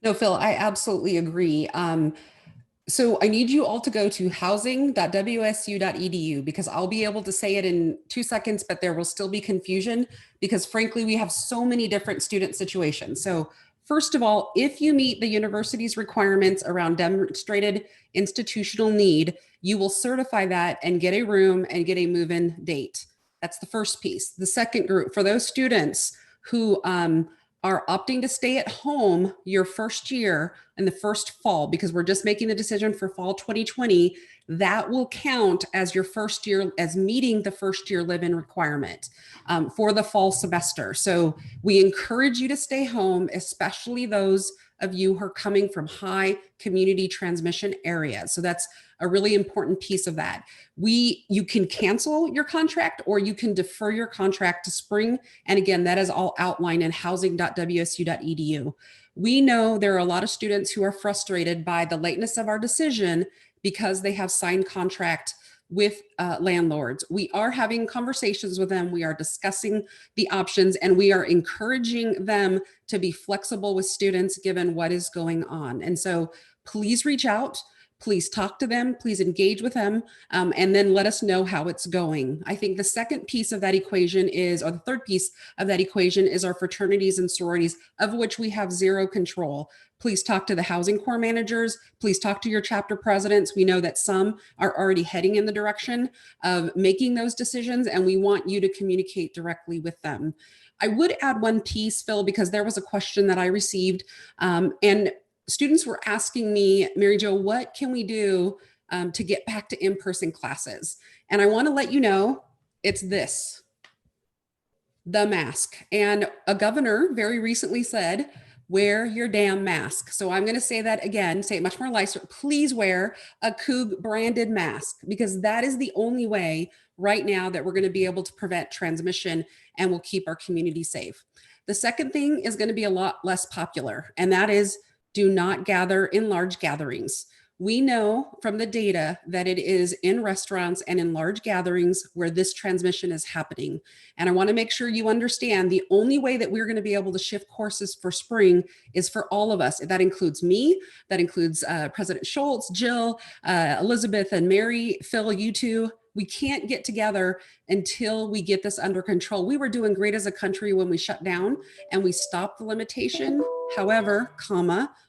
No, Phil, I absolutely agree. So I need you all to go to housing.wsu.edu because I'll be able to say it in 2 seconds, but there will still be confusion because frankly, we have so many different student situations. So first of all, if you meet the university's requirements around demonstrated institutional need, you will certify that and get a room and get a move-in date. That's the first piece. The second group, for those students who are opting to stay at home your first year in the first fall, because we're just making the decision for fall 2020, that will count as your first year, as meeting the first year live-in requirement for the fall semester. So we encourage you to stay home, especially those of you who are coming from high community transmission areas. So that's a really important piece of that. You can cancel your contract or you can defer your contract to spring. And again, that is all outlined in housing.wsu.edu. We know there are a lot of students who are frustrated by the lateness of our decision because they have signed contract with landlords. We are having conversations with them. We are discussing the options and we are encouraging them to be flexible with students given what is going on. And so please reach out. Please talk to them, please engage with them, and then let us know how it's going. I think the second piece of that equation is, or the third piece of that equation is our fraternities and sororities, of which we have zero control. Please talk to the housing corps managers. Please talk to your chapter presidents. We know that some are already heading in the direction of making those decisions, and we want you to communicate directly with them. I would add one piece, Phil, because there was a question that I received, and students were asking me, Mary Jo, what can we do to get back to in-person classes? And I want to let you know, it's this, the mask. And a governor very recently said, wear your damn mask. So I'm going to say that again, say it much more nicer. Please wear a Coug branded mask because that is the only way right now that we're going to be able to prevent transmission and will keep our community safe. The second thing is going to be a lot less popular, and that is do not gather in large gatherings. We know from the data that it is in restaurants and in large gatherings where this transmission is happening. And I want to make sure you understand the only way that we're going to be able to shift courses for spring is for all of us. That includes me, that includes President Schultz, Jill, Elizabeth and Mary, Phil, you two. we can't get together until we get this under control. We were doing great as a country when we shut down and we stopped the limitation. However,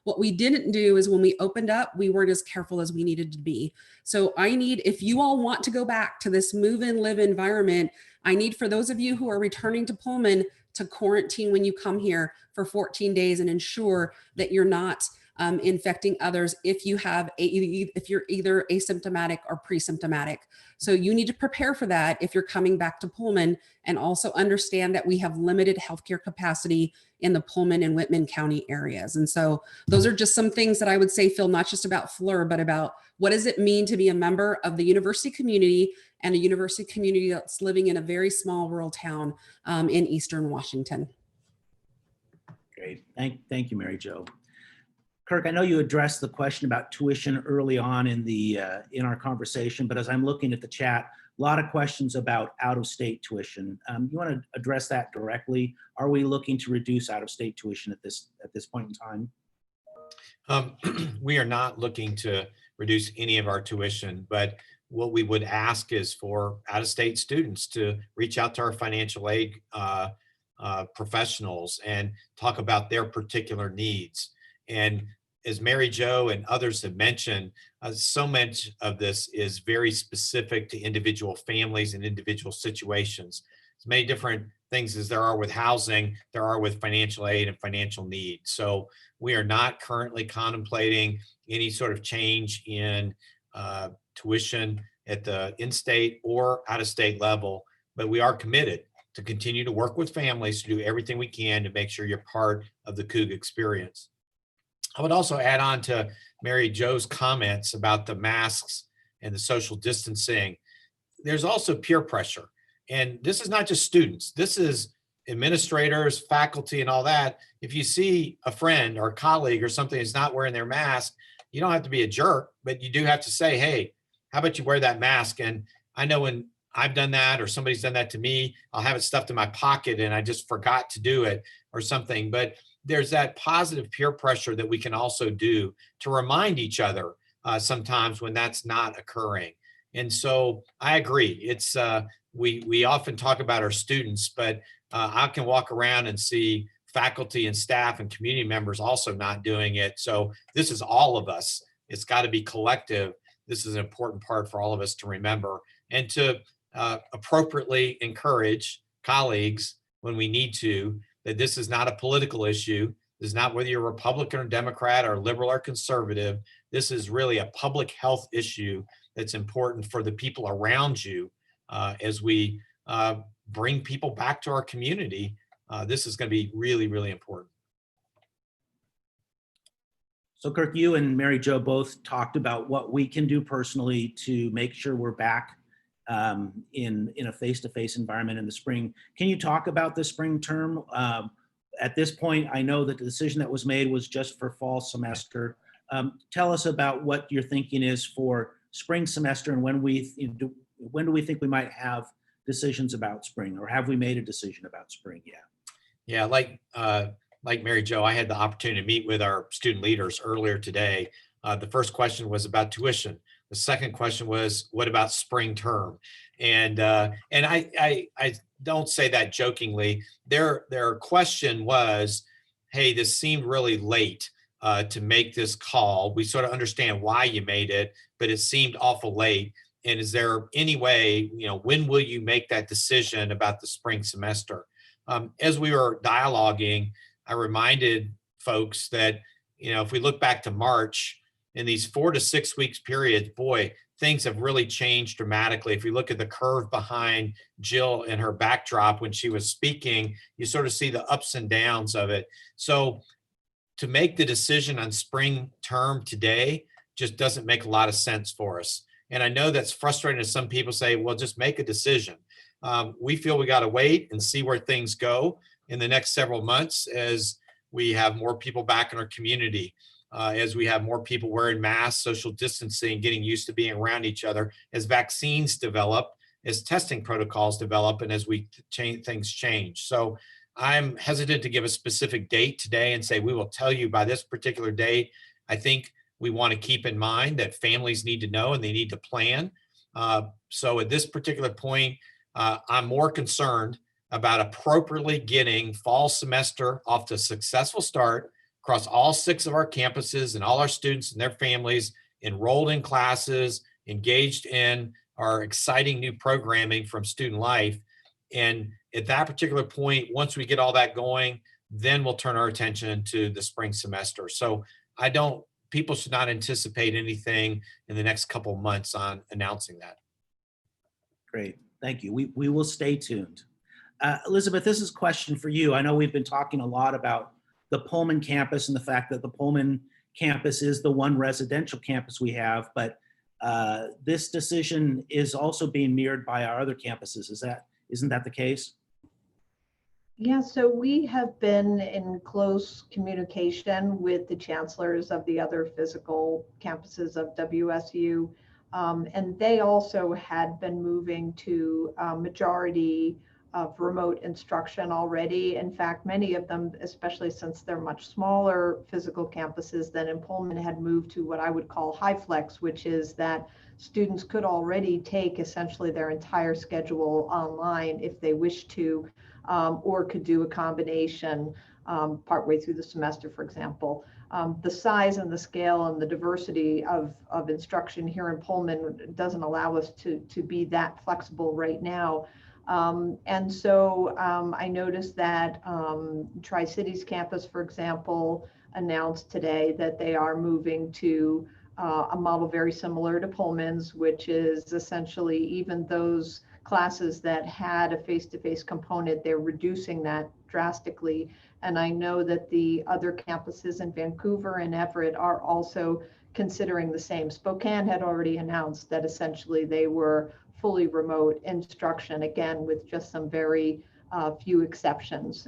what we didn't do is when we opened up, we weren't as careful as we needed to be. So if you all want to go back to this move in, live environment, I need for those of you who are returning to Pullman to quarantine when you come here for 14 days and ensure that you're not infecting others if you're either asymptomatic or pre-symptomatic. So you need to prepare for that if you're coming back to Pullman, and also understand that we have limited healthcare capacity in the Pullman and Whitman County areas. And so those are just some things that I would say, Phil, not just about FLIR, but about what does it mean to be a member of the university community, and a university community that's living in a very small rural town in Eastern Washington. Great. Thank you, Mary Jo. Kirk, I know you addressed the question about tuition early on in our conversation, but as I'm looking at the chat, a lot of questions about out-of-state tuition. You want to address that directly? Are we looking to reduce out-of-state tuition at this point in time? We are not looking to reduce any of our tuition, but what we would ask is for out-of-state students to reach out to our financial aid professionals and talk about their particular needs. And as Mary Jo and others have mentioned, so much of this is very specific to individual families and individual situations. As many different things as there are with housing, there are with financial aid and financial need. So we are not currently contemplating any sort of change in tuition at the in-state or out-of-state level, but we are committed to continue to work with families to do everything we can to make sure you're part of the Coug experience. I would also add on to Mary Jo's comments about the masks and the social distancing. There's also peer pressure. And this is not just students. This is administrators, faculty, and all that. If you see a friend or a colleague or something that's not wearing their mask, you don't have to be a jerk, but you do have to say, hey, how about you wear that mask? And I know when I've done that or somebody's done that to me, I'll have it stuffed in my pocket and I just forgot to do it or something. But there's that positive peer pressure that we can also do to remind each other sometimes when that's not occurring. And so I agree. It's we often talk about our students, but I can walk around and see faculty and staff and community members also not doing it. So this is all of us. It's got to be collective. This is an important part for all of us to remember and to appropriately encourage colleagues when we need to, that this is not a political issue. This is not whether you're Republican or Democrat or liberal or conservative. This is really a public health issue that's important for the people around you as we bring people back to our community. This is going to be really, really important. So Kirk, you and Mary Jo both talked about what we can do personally to make sure we're back in a face-to-face environment in the spring. Can you talk about the spring term? At this point, I know that the decision that was made was just for fall semester. Tell us about what your thinking is for spring semester and when do we think we might have decisions about spring, or have we made a decision about spring yet? Yeah, like Mary Jo, I had the opportunity to meet with our student leaders earlier today. The first question was about tuition. The second question was, what about spring term? And I don't say that jokingly. Their question was, hey, this seemed really late to make this call. We sort of understand why you made it, but it seemed awful late. And is there any way, when will you make that decision about the spring semester? As we were dialoguing, I reminded folks that, if we look back to March, in these 4 to 6 weeks periods, boy, things have really changed dramatically. If you look at the curve behind Jill and her backdrop when she was speaking, you sort of see the ups and downs of it. So to make the decision on spring term today just doesn't make a lot of sense for us. And I know that's frustrating as some people say, well, just make a decision. We feel we got to wait and see where things go in the next several months as we have more people back in our community. As we have more people wearing masks, social distancing, getting used to being around each other, as vaccines develop, as testing protocols develop, and as things change. So I'm hesitant to give a specific date today and say we will tell you by this particular date. I think we want to keep in mind that families need to know and they need to plan. So at this particular point, I'm more concerned about appropriately getting fall semester off to a successful start across all 6 of our campuses, and all our students and their families enrolled in classes, engaged in our exciting new programming from Student Life. And at that particular point, once we get all that going, then we'll turn our attention to the spring semester. So people should not anticipate anything in the next couple of months on announcing that. Great, thank you. We will stay tuned. Elizabeth, this is a question for you. I know we've been talking a lot about the Pullman campus and the fact that the Pullman campus is the one residential campus we have, but this decision is also being mirrored by our other campuses. Isn't that the case? Yeah, so we have been in close communication with the chancellors of the other physical campuses of WSU, and they also had been moving to a majority of remote instruction already. In fact, many of them, especially since they're much smaller physical campuses than in Pullman, had moved to what I would call high flex, which is that students could already take essentially their entire schedule online if they wish to, or could do a combination partway through the semester, for example. The size and the scale and the diversity of instruction here in Pullman doesn't allow us to be that flexible right now. And so I noticed that Tri-Cities campus, for example, announced today that they are moving to a model very similar to Pullman's, which is essentially even those classes that had a face-to-face component, they're reducing that drastically. And I know that the other campuses in Vancouver and Everett are also considering the same. Spokane had already announced that essentially they were fully remote instruction, again, with just some very few exceptions.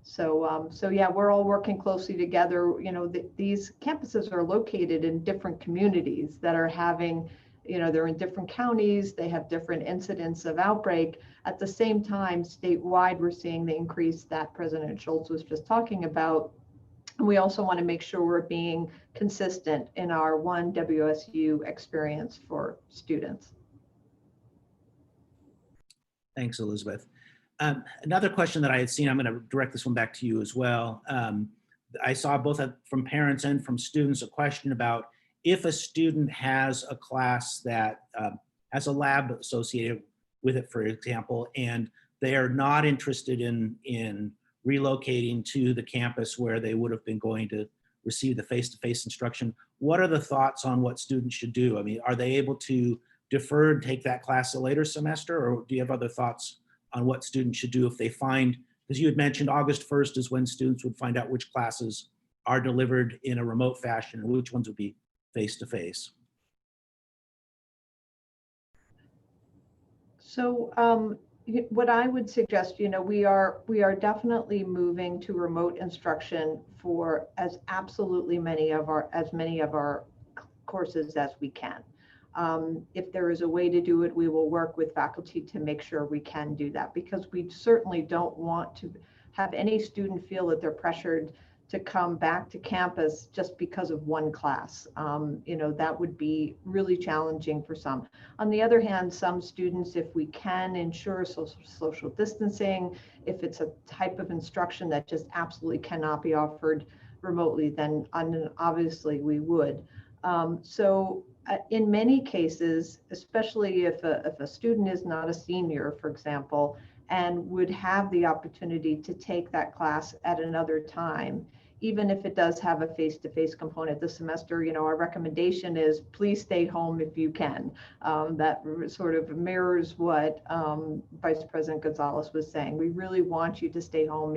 So yeah, we're all working closely together. You know, these campuses are located in different communities that are having, you know, they're in different counties, they have different incidents of outbreak. At the same time, statewide, we're seeing the increase that President Schultz was just talking about. And we also want to make sure we're being consistent in our one WSU experience for students. Thanks, Elizabeth. Another question that I had seen, I'm going to direct this one back to you as well. I saw both from parents and from students a question about if a student has a class that has a lab associated with it, for example, and they are not interested in relocating to the campus where they would have been going to receive the face-to-face instruction, what are the thoughts on what students should do? I mean, are they able to defer and take that class a later semester, or do you have other thoughts on what students should do if they find, because you had mentioned August 1st is when students would find out which classes are delivered in a remote fashion and which ones would be face-to-face? So what I would suggest, you know, we are definitely moving to remote instruction for as many of our courses as we can. If there is a way to do it, we will work with faculty to make sure we can do that, because we certainly don't want to have any student feel that they're pressured to come back to campus just because of one class. You know, that would be really challenging for some. On the other hand, some students, if we can ensure social distancing, if it's a type of instruction that just absolutely cannot be offered remotely, then obviously we would. In many cases, especially if a student is not a senior, for example, and would have the opportunity to take that class at another time, even if it does have a face-to-face component this semester, you know, our recommendation is please stay home if you can. That sort of mirrors what Vice President Gonzalez was saying. We really want you to stay home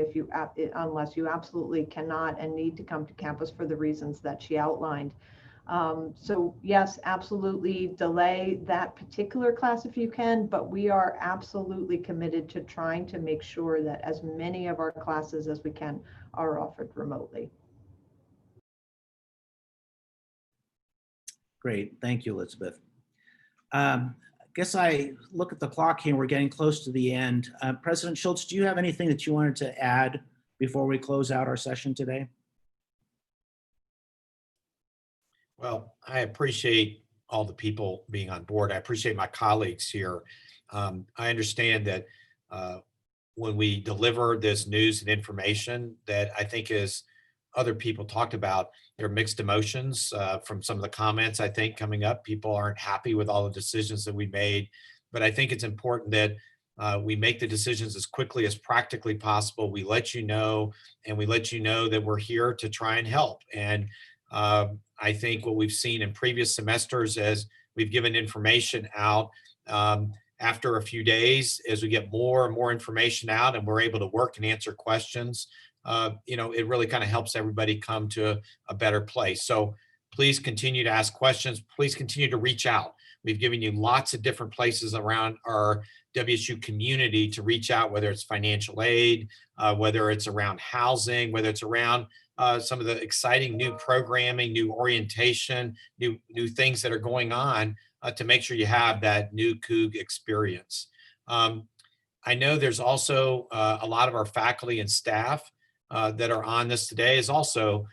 unless you absolutely cannot and need to come to campus for the reasons that she outlined. So yes, absolutely delay that particular class if you can, but we are absolutely committed to trying to make sure that as many of our classes as we can are offered remotely. Great, thank you, Elizabeth. I guess I look at the clock here, we're getting close to the end. President Schultz, do you have anything that you wanted to add before we close out our session today? Well, I appreciate all the people being on board. I appreciate my colleagues here. I understand that when we deliver this news and information, that I think as other people talked about, there are mixed emotions from some of the comments, I think, coming up. People aren't happy with all the decisions that we made, but I think it's important that we make the decisions as quickly as practically possible. We let you know, and we let you know that we're here to try and help. And I think what we've seen in previous semesters as we've given information out, after a few days, as we get more and more information out and we're able to work and answer questions, it really kind of helps everybody come to a better place. So please continue to ask questions. Please continue to reach out. We've given you lots of different places around our WSU community to reach out, whether it's financial aid, whether it's around housing, whether it's around some of the exciting new programming, new orientation, new things that are going on to make sure you have that new Coug experience. I know there's also a lot of our faculty and staff that are on this today is also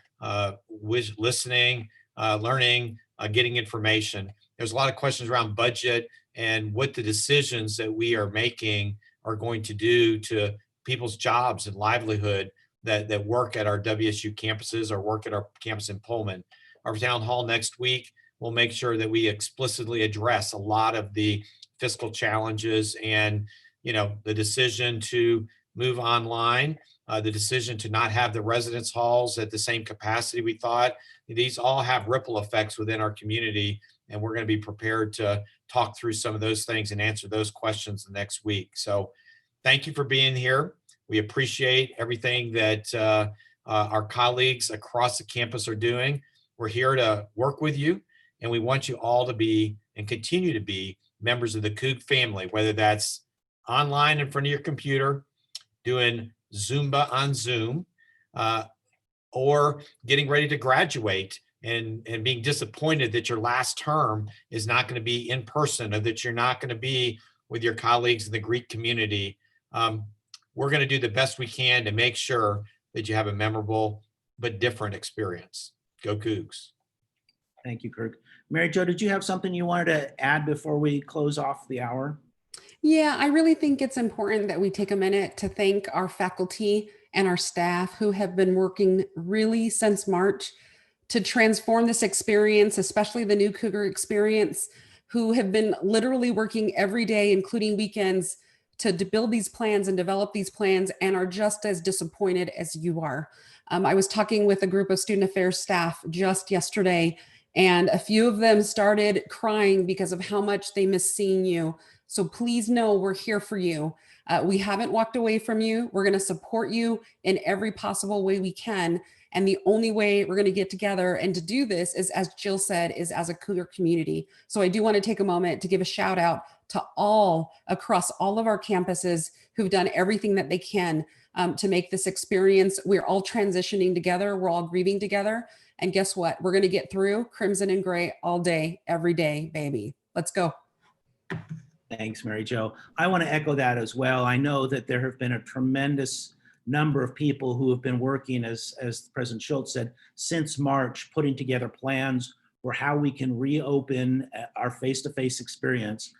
listening, learning, getting information. There's a lot of questions around budget and what the decisions that we are making are going to do to people's jobs and livelihood that work at our WSU campuses or work at our campus in Pullman. Our town hall next week will make sure that we explicitly address a lot of the fiscal challenges and, the decision to move online, the decision to not have the residence halls at the same capacity we thought. These all have ripple effects within our community, and we're going to be prepared to talk through some of those things and answer those questions the next week. So thank you for being here. We appreciate everything that our colleagues across the campus are doing. We're here to work with you, and we want you all to be and continue to be members of the Coug family, whether that's online in front of your computer, doing Zumba on Zoom, or getting ready to graduate and being disappointed that your last term is not going to be in person or that you're not going to be with your colleagues in the Greek community. We're going to do the best we can to make sure that you have a memorable but different experience. Go Cougs. Thank you, Kirk. Mary Jo, did you have something you wanted to add before we close off the hour? Yeah, I really think it's important that we take a minute to thank our faculty and our staff who have been working really since March to transform this experience, especially the new Cougar experience, who have been literally working every day, including weekends, to build these plans and develop these plans, and are just as disappointed as you are. I was talking with a group of student affairs staff just yesterday, and a few of them started crying because of how much they miss seeing you. So please know we're here for you. We haven't walked away from you. We're going to support you in every possible way we can. And the only way we're going to get together and to do this is, as Jill said, is as a Cougar community. So I do want to take a moment to give a shout out to all across all of our campuses who've done everything that they can to make this experience. We're all transitioning together. We're all grieving together. And guess what? We're going to get through crimson and gray all day, every day, baby. Let's go. Thanks, Mary Jo. I want to echo that as well. I know that there have been a tremendous number of people who have been working, as President Schultz said, since March, putting together plans for how we can reopen our face-to-face experience.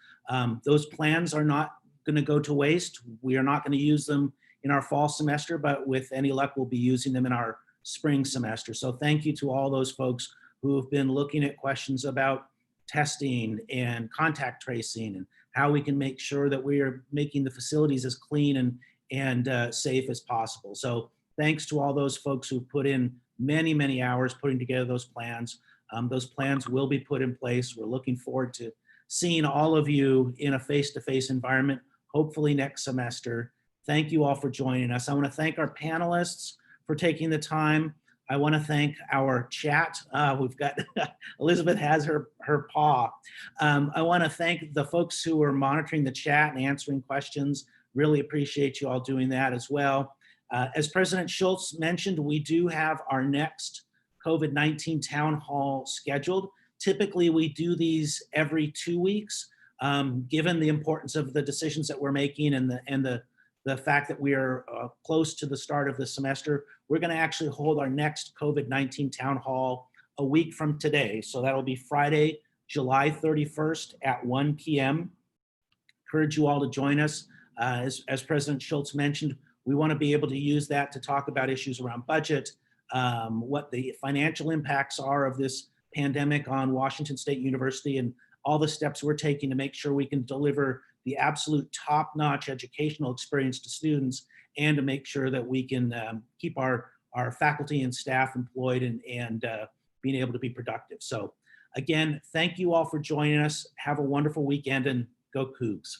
Those plans are not going to go to waste. We are not going to use them in our fall semester, but with any luck, we'll be using them in our spring semester. So thank you to all those folks who have been looking at questions about testing and contact tracing and how we can make sure that we are making the facilities as clean and safe as possible. So thanks to all those folks who put in many, many hours putting together those plans. Those plans will be put in place. We're looking forward to seeing all of you in a face-to-face environment, hopefully next semester. Thank you all for joining us. I want to thank our panelists for taking the time. I want to thank our chat. We've got Elizabeth has her paw. I want to thank the folks who are monitoring the chat and answering questions. Really appreciate you all doing that as well. As President Schultz mentioned, we do have our next COVID-19 town hall scheduled. Typically, we do these every 2 weeks. Given the importance of the decisions that we're making and the fact that we are close to the start of the semester, we're going to actually hold our next COVID-19 town hall a week from today. So that'll be Friday, July 31st at 1 p.m. Encourage you all to join us. As President Schultz mentioned, we want to be able to use that to talk about issues around budget, what the financial impacts are of this pandemic on Washington State University, and all the steps we're taking to make sure we can deliver the absolute top-notch educational experience to students, and to make sure that we can keep our faculty and staff employed and being able to be productive. So again, thank you all for joining us. Have a wonderful weekend, and go Cougs.